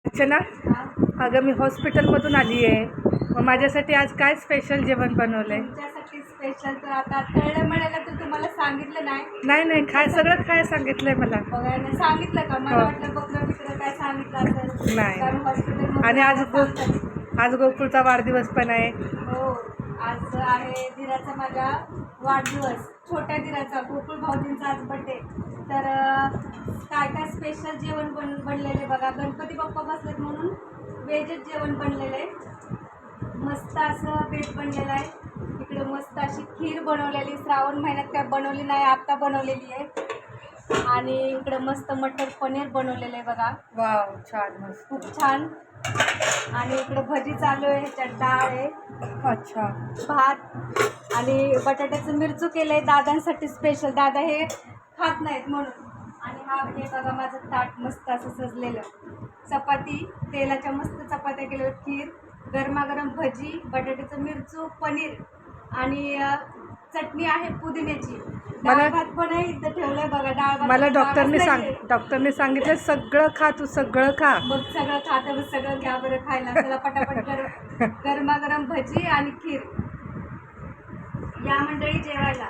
अर्चना, अगं मी हॉस्पिटलमधून आली आहे. मग माझ्यासाठी आज काय स्पेशल जेवण बनवलंय? तुमच्यासाठी स्पेशल तर आता तळलं म्हणायला तर तुम्हाला सांगितलं नाही. नाही काय सगळं काय सांगितलंय मला. बघायला सांगितलं का? मला हो. वाटलं बघलं मित्र काय सांगितलं असेल. नाही. कारण हॉस्पिटल आणि आज गोकुळचा वाढदिवस पण आहे. हो, आज आहे धीराचा माझ्या वाढदिवस, छोट्या धीराचा, गोकुळ भाऊजींचा आज बड्डे. तर काय काय स्पेशल जेवण बनलेलं आहे बघा. गणपती बाप्पा बसलेत म्हणून व्हेजच जेवण बनलेलं आहे. मस्त असं बेत बनलेलं आहे. इकडे मस्त अशी खीर बनवलेली, श्रावण महिन्यात काय बनवली नाही, आत्ता बनवलेली आहे. आणि इकडे मस्त मटर पनीर बनवलेलं आहे बघा. वाव, छान, मस्त, खूप छान. आणि इकडे भजी चालू आहे, ह्याच्यात डाळ आहे, अच्छा, भात आणि बटाट्याचं मिरचू केलं आहे दादांसाठी स्पेशल. दादा हे खात नाहीत म्हणून. आणि हे बघा माझं ताट मस्त असं सजलेलं. चपाती, तेलाच्या मस्त चपात्या केल्या, खीर, गरमागरम भजी, बटाट्याचं मिरचू, पनीर आणि चटणी आहे पुदिन्याची. डाळ भात पण आहे इथं ठेवलंय बघा. डाळ भात मला डॉक्टरने सांगितलं सगळं खा, तू सगळं खा. मग सगळं खातं, मग सगळं घ्या बरं खायला. चला पटापट गरमागरम भजी आणि खीर. या मंडळी जेवायला.